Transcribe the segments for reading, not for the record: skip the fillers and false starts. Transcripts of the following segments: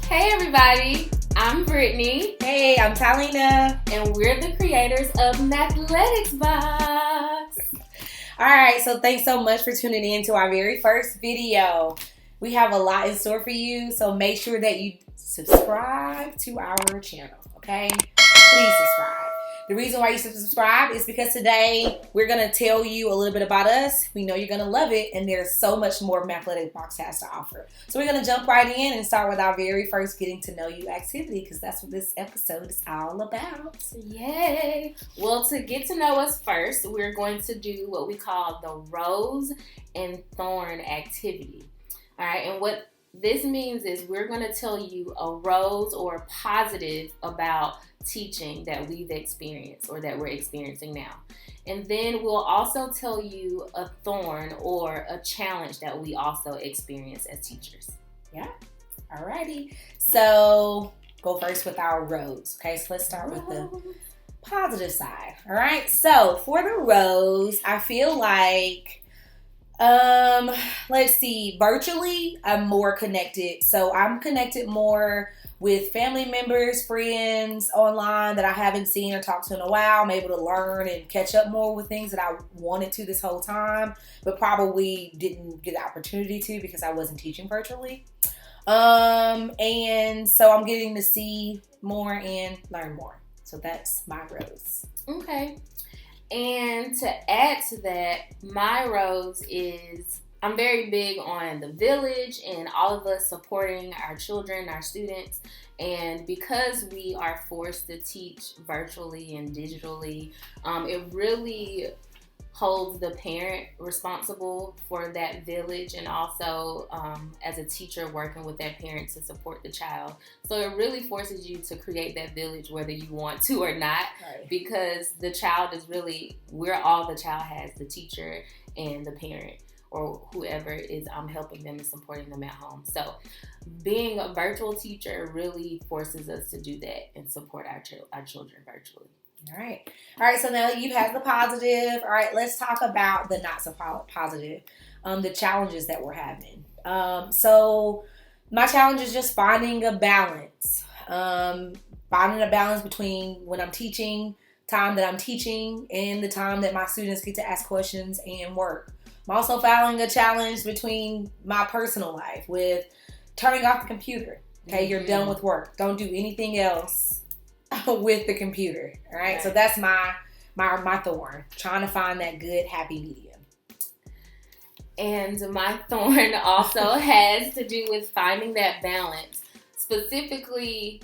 Hey everybody, I'm Brittany. Hey, I'm Talina. And we're the creators of Mathletics Box. Alright, so thanks so much for tuning in to our very first video. We have a lot in store for you, so make sure that you subscribe to our channel, okay? Please subscribe. The reason why you should subscribe is because today we're going to tell you a little bit about us. We know you're going to love it, and there's so much more Mathletics Box has to offer. So we're going to jump right in and start with our very first getting to know you activity, because that's what this episode is all about. Yay! Well, to get to know us first, we're going to do what we call the Rose and Thorn Activity. All right, and what this means is we're going to tell you a rose or a positive about teaching that we've experienced or that we're experiencing now. And then we'll also tell you a thorn or a challenge that we also experience as teachers. Yeah. Alrighty. So go first with our rose. Okay, so let's start with the positive side. All right. So for the rose, I feel like let's see, virtually I'm more connected. So I'm connected more with family members, friends online that I haven't seen or talked to in a while. I'm able to learn and catch up more with things that I wanted to this whole time, but probably didn't get the opportunity to because I wasn't teaching virtually. And so I'm getting to see more and learn more. So that's my rose. Okay. And to add to that, my rose is I'm very big on the village and all of us supporting our children, our students. And because we are forced to teach virtually and digitally, it really holds the parent responsible for that village and also as a teacher working with that parent to support the child. So it really forces you to create that village whether you want to or not, right? Because the child is really, we're all the child has, the teacher and the parent or whoever is helping them and supporting them at home. So being a virtual teacher really forces us to do that and support our children virtually. All right, so now you've had the positive. All right, let's talk about the not so positive, the challenges that we're having. So my challenge is just finding a balance. Finding a balance between when I'm teaching, time that I'm teaching, and the time that my students get to ask questions and work. I'm also finding a challenge between my personal life with turning off the computer. Okay, You're done with work. Don't do anything else with the computer. All right, so that's my thorn, trying to find that good happy medium. And my thorn also has to do with finding that balance. Specifically,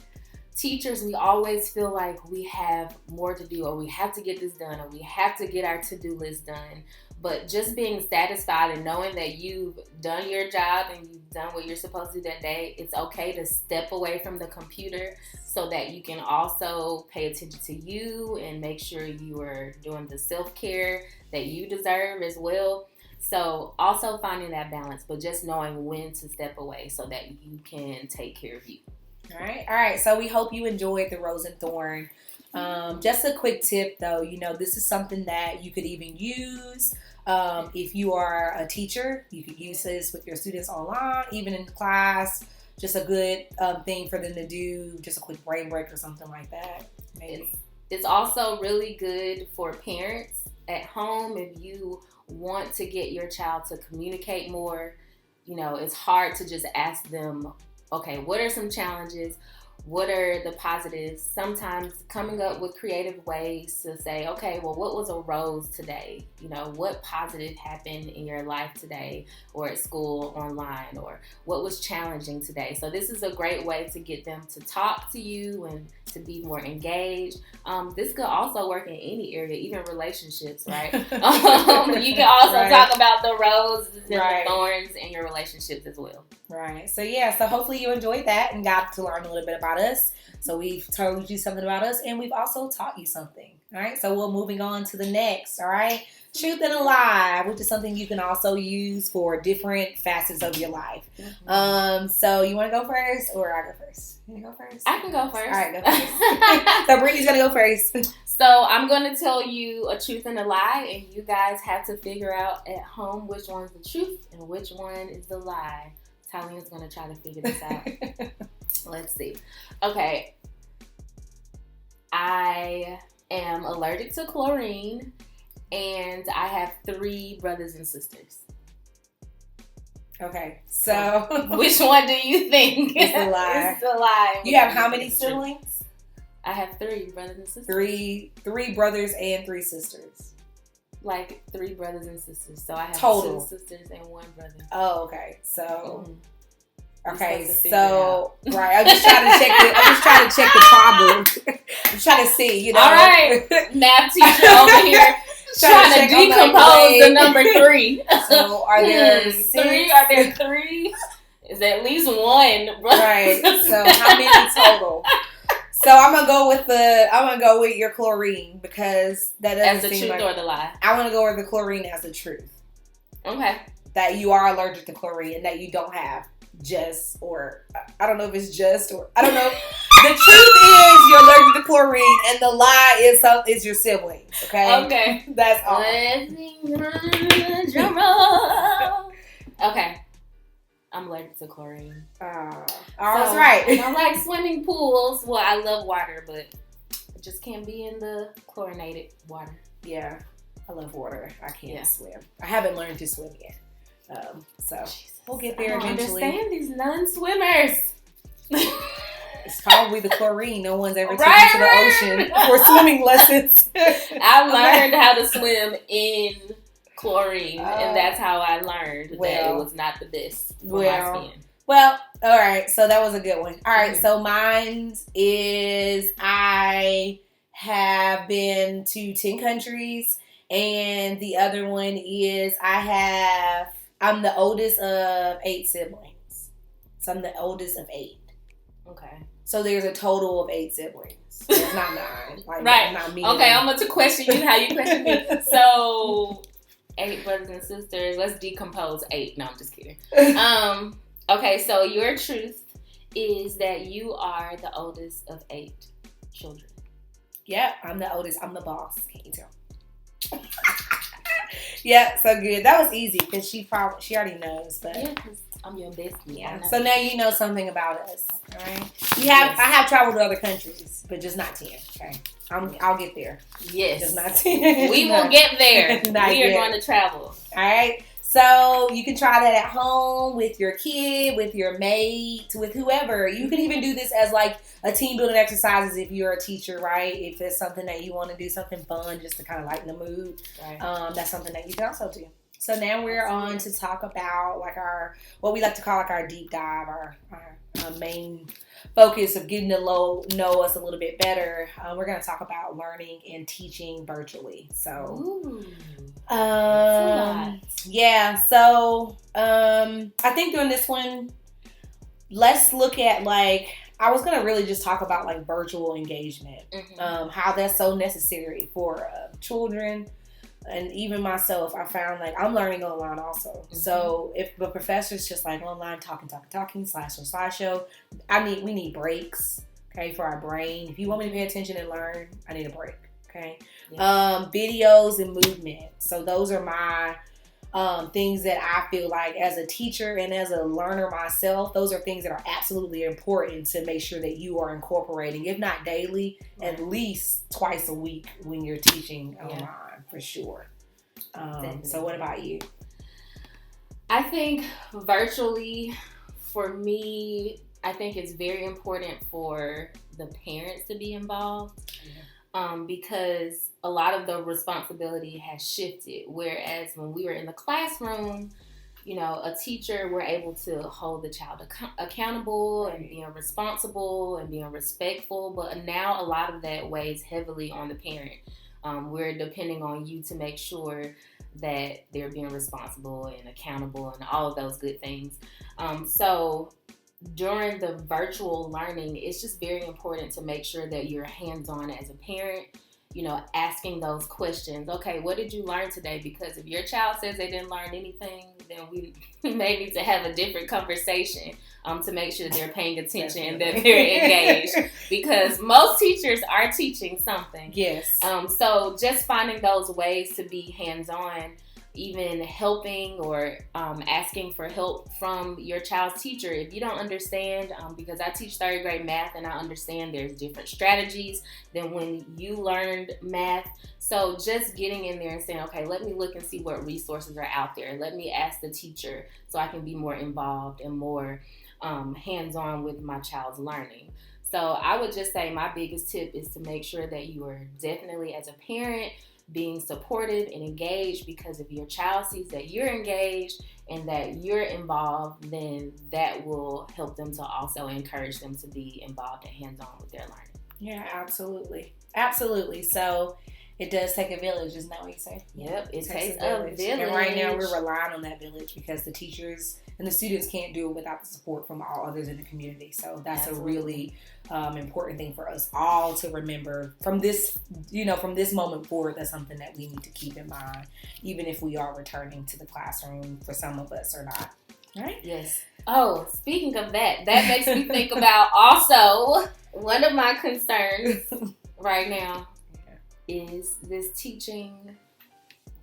teachers, we always feel like we have more to do, or we have to get this done, or we have to get our to-do list done. But just being satisfied and knowing that you've done your job and you've done what you're supposed to do that day, it's okay to step away from the computer so that you can also pay attention to you and make sure you are doing the self-care that you deserve as well. So also finding that balance, but just knowing when to step away so that you can take care of you. All right. So we hope you enjoyed the Rose and Thorn. Just a quick tip though, this is something that you could even use if you are a teacher. You could use this with your students online, even in class. Just a good thing for them to do, just a quick brain break or something like that. Maybe. It's also really good for parents at home if you want to get your child to communicate more. It's hard to just ask them, okay, what are some challenges? What are the positives? Sometimes coming up with creative ways to say, okay, well, what was a rose today? What positive happened in your life today or at school, online, or what was challenging today? So this is a great way to get them to talk to you and to be more engaged. This could also work in any area, even relationships, right? You can also talk about the roses and the thorns in your relationships as well. Right. So hopefully you enjoyed that and got to learn a little bit about us. So we've told you something about us and we've also taught you something. All right. So we're moving on to the next. All right. Truth and a lie, which is something you can also use for different facets of your life. Mm-hmm. So you want to go first or I go first? You want to go first? I can go first. All right, go first. So Brittany's going to go first. So I'm going to tell you a truth and a lie, and you guys have to figure out at home which one's the truth and which one is the lie. Talina's going to try to figure this out. Let's see. Okay. I am allergic to chlorine, and I have 3 brothers and sisters. Okay, so which one do you think? It's a lie. It's a lie. You have how many siblings? I have 3 brothers and sisters. Three brothers and 3 sisters. Like 3 brothers and sisters. So I have total 2 sisters and 1 brother. Oh, okay. So okay, so right. I'm just trying to check the problem. I'm trying to see, All right, math teacher over here trying to decompose the number 3. So are there 6? 3? Are there 3? Is at least 1, right? So how many total? So I'm gonna go with your chlorine because that doesn't as the seem truth like, or the lie. I want to go with the chlorine as the truth. Okay. That you are allergic to chlorine and that you don't have just, or I don't know if it's just, or I don't know. The truth is you're allergic to chlorine, and the lie is your siblings. Okay. Okay. That's all. Drum roll. Okay. I'm allergic to chlorine. That's right. I don't like swimming pools. Well, I love water, but I just can't be in the chlorinated water. Yeah, I love water. I can't swim. I haven't learned to swim yet. So Jesus. We'll get there eventually. I understand these non-swimmers. It's probably the chlorine. No one's ever taken to the ocean for swimming lessons. I learned how to swim in chlorine, and that's how I learned that it was not the best for my skin. Well, all right. So that was a good one. All right. So mine is I have been to 10 countries, and the other one is I'm the oldest of 8 siblings. So I'm the oldest of 8. Okay. So there's a total of 8 siblings. So it's not 9. Like, right. Not me. Okay, I'm going to question you how you question me. So 8 brothers and sisters. Let's decompose 8. No, I'm just kidding. Okay, so your truth is that you are the oldest of 8 children. Yeah, I'm the oldest. I'm the boss. Can't you tell? Yeah, so good. That was easy because she already knows. But yeah, because I'm your bestie. Yeah. So now you know something about us. All right. I have traveled to other countries, but just not 10. Okay. I'll get there. Yes. Just not 10. We will get there. We are going to travel. All right. So you can try that at home with your kid, with your mate, with whoever. You can even do this as like a team building exercises if you're a teacher, right? If it's something that you want to do, something fun just to kind of lighten the mood. Right. That's something that you can also do. So now we're on to talk about like what we like to call like our deep dive, our main focus of getting to know us a little bit better. We're going to talk about learning and teaching virtually. So, yeah. So, I think during this one, let's look at I was going to really just talk about like virtual engagement, how that's so necessary for children. And even myself, I found I'm learning online also. Mm-hmm. So if the professor's just online talking, slideshow, we need breaks, okay, for our brain. If you want me to pay attention and learn, I need a break, okay? Yeah. Videos and movement. So those are my things that I feel like as a teacher and as a learner myself, those are things that are absolutely important to make sure that you are incorporating, if not daily, at least twice a week when you're teaching online. For sure. So what about you? I think virtually, for me, I think it's very important for the parents to be involved, because a lot of the responsibility has shifted. Whereas when we were in the classroom, a teacher, we're able to hold the child accountable and being responsible and being respectful. But now a lot of that weighs heavily on the parent. We're depending on you to make sure that they're being responsible and accountable and all of those good things. So during the virtual learning, it's just very important to make sure that you're hands-on as a parent, asking those questions. Okay, what did you learn today? Because if your child says they didn't learn anything, then we may need to have a different conversation to make sure they're paying attention and that they're engaged. Because most teachers are teaching something. Yes. So just finding those ways to be hands-on even helping or asking for help from your child's teacher. If you don't understand, because I teach third grade math and I understand there's different strategies than when you learned math. So just getting in there and saying, okay, let me look and see what resources are out there. Let me ask the teacher so I can be more involved and more hands-on with my child's learning. So I would just say my biggest tip is to make sure that you are definitely, as a parent, being supportive and engaged, because if your child sees that you're engaged and that you're involved, then that will help them to also encourage them to be involved and hands-on with their learning. Yeah, absolutely. Absolutely. So it does take a village, isn't that what you say? Yep, it takes a village. And right now we're relying on that village because the teachers and the students can't do it without the support from all others in the community. So that's Absolutely. A really important thing for us all to remember from this, from this moment forward. That's something that we need to keep in mind, even if we are returning to the classroom for some of us or not. Right? Yes. Oh, speaking of that makes me think about also one of my concerns right now is this teaching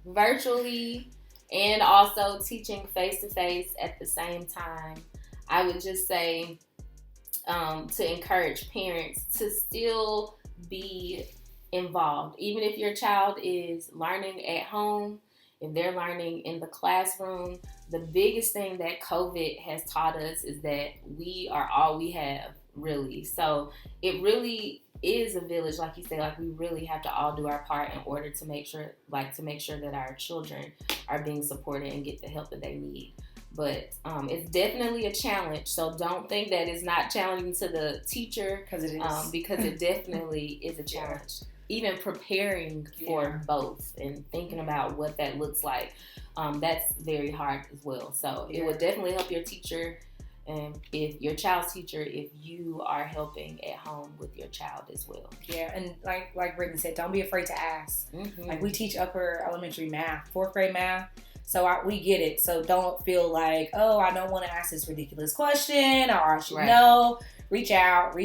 virtually and also teaching face-to-face at the same time. I would just say to encourage parents to still be involved. Even if your child is learning at home, if they're learning in the classroom, the biggest thing that COVID has taught us is that we are all we have, really. So it really is a village, like you say. Like, we really have to all do our part in order to make sure that our children are being supported and get the help that they need. But it's definitely a challenge. So don't think that it's not challenging to the teacher, because it is. Because it definitely is a challenge. Even preparing for both and thinking about what that looks like, that's very hard as well. So it would definitely help your teacher. And if your child's teacher, if you are helping at home with your child as well. Yeah, and like Brittany said, don't be afraid to ask. Mm-hmm. Like, we teach upper elementary math, 4th grade math, so we get it. So don't feel like, oh, I don't want to ask this ridiculous question, or I should know. Reach out,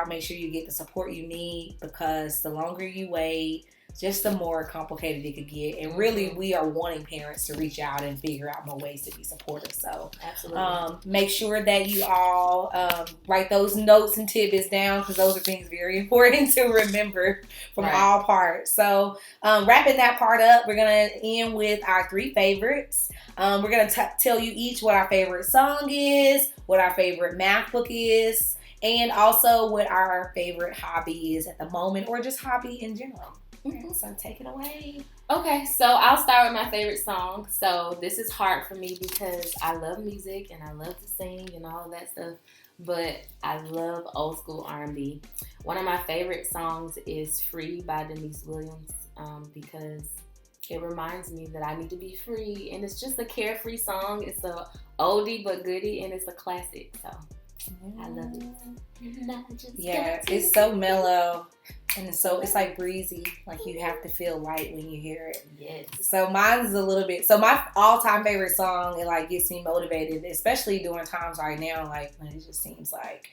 make sure you get the support you need, because the longer you wait, just the more complicated it could get. And really, we are wanting parents to reach out and figure out more ways to be supportive. So absolutely, make sure that you all write those notes and tidbits down, because those are things very important to remember from all parts. So wrapping that part up, we're going to end with our 3 favorites. We're going to tell you each what our favorite song is, what our favorite math book is, and also what our favorite hobby is at the moment, or just hobby in general. So take it away. Okay, so I'll start with my favorite song. So this is hard for me because I love music and I love to sing and all of that stuff, but I love old school R&B. One of my favorite songs is Free by Denise Williams, because it reminds me that I need to be free, and it's just a carefree song. It's a oldie but goodie, and it's a classic, so I love it. Yeah, it's so mellow. And it's like breezy. Like, you have to feel light when you hear it. Yes. So mine's a little bit. So my all-time favorite song, it like gets me motivated, especially during times right now, like when it just seems like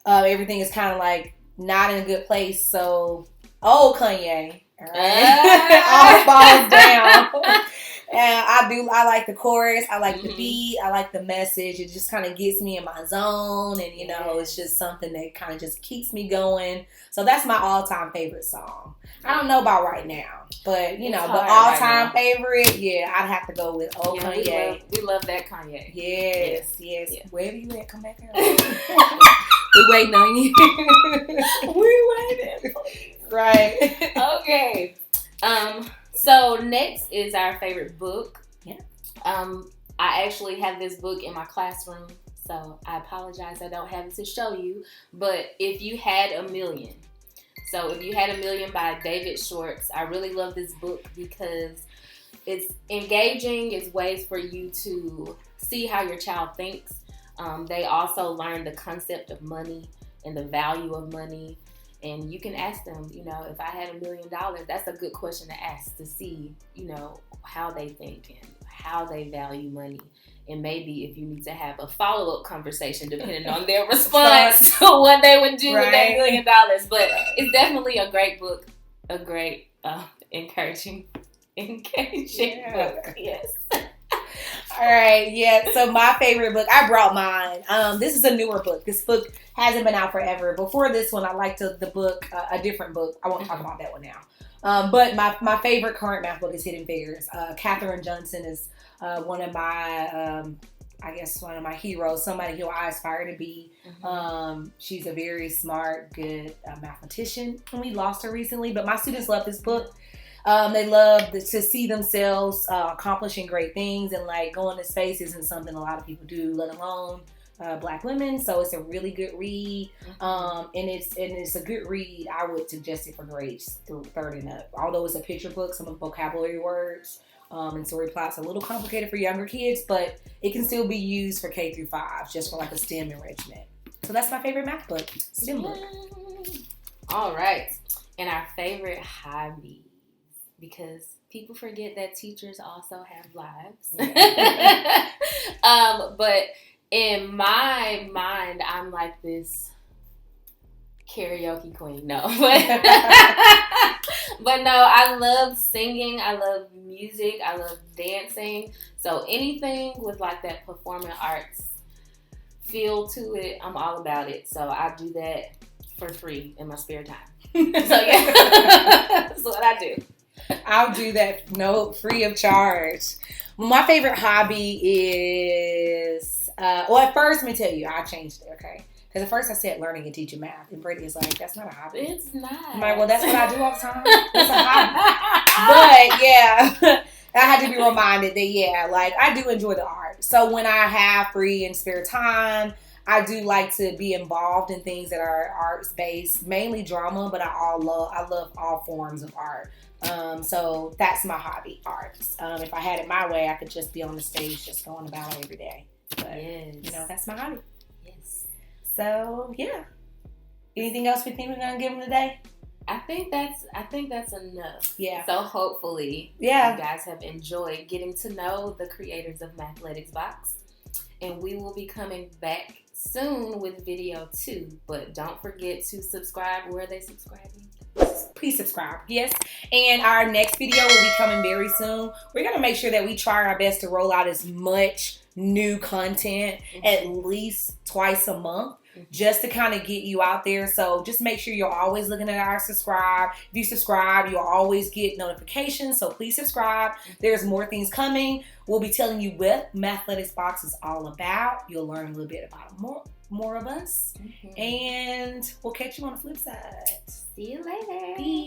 everything is kind of like not in a good place. So, Kanye. All right. All falls down. And I like the chorus. I like the beat. I like the message. It just kind of gets me in my zone. And, it's just something that kind of just keeps me going. So that's my all-time favorite song. I don't know about right now. But, but all-time favorite, I'd have to go with Kanye. We love that Kanye. Yes. Yeah. Wherever you at, come back out. We waiting on you. We waiting. Right. Okay. So next is our favorite book. Yeah. I actually have this book in my classroom, so I apologize I don't have it to show you. But If You Had a Million. So If You Had a Million by David Schwartz. I really love this book because it's engaging. It's ways for you to see how your child thinks. They also learn the concept of money and the value of money. And you can ask them, if I had $1 million, that's a good question to ask to see, how they think and how they value money. And maybe if you need to have a follow-up conversation, depending on their response to what they would do with that $1 million. But it's definitely a great book, a great encouraging engaging book. Yes. All right, yeah. So my favorite book, I brought mine. This is a newer book. This book hasn't been out forever. Before this one, I liked the book, a different book. I won't talk about that one now. But my favorite current math book is Hidden Figures. Katherine Johnson is one of my, I guess, one of my heroes, somebody who I aspire to be. She's a very smart, good mathematician. And we lost her recently, but my students love this book. They love to see themselves accomplishing great things, and like going to space isn't something a lot of people do, let alone Black women. So it's a really good read, and it's a good read. I would suggest it for grades through 3rd and up. Although it's a picture book, some of the vocabulary words and story plots are a little complicated for younger kids, but it can still be used for K through 5, just for like a STEM enrichment. So that's my favorite math book, STEM book. All right, and our favorite hobby. Because people forget that teachers also have lives. But in my mind, I'm like this karaoke queen. No. But no, I love singing. I love music. I love dancing. So anything with like that performing arts feel to it, I'm all about it. So I do that for free in my spare time. So yeah, that's what I do. I'll do that, free of charge. My favorite hobby is, at first, let me tell you, I changed it, okay? Because at first I said learning and teaching math, and Brittany is like, that's not a hobby. It's not. I'm like, well, that's what I do all the time. It's a hobby. But, yeah, I had to be reminded that, like, I do enjoy the art. So when I have free and spare time, I do like to be involved in things that are arts-based, mainly drama, but I love all forms of art. So that's my hobby, arts. If I had it my way, I could just be on the stage just going about it every day. But, that's my hobby. Yes. So, yeah. Anything else we think we're going to give them today? I think that's enough. Yeah. So hopefully you guys have enjoyed getting to know the creators of Mathletics Box. And we will be coming back soon with video 2. But don't forget to subscribe. Where are they subscribing? Please subscribe. Yes. And our next video will be coming very soon. We're going to make sure that we try our best to roll out as much new content at least twice a month, just to kind of get you out there. So just make sure you're always looking at our subscribe. If you subscribe, you'll always get notifications. So please subscribe. There's more things coming. We'll be telling you what Mathletics Box is all about. You'll learn a little bit about more of us. And we'll catch you on the flip side. See you later. Peace.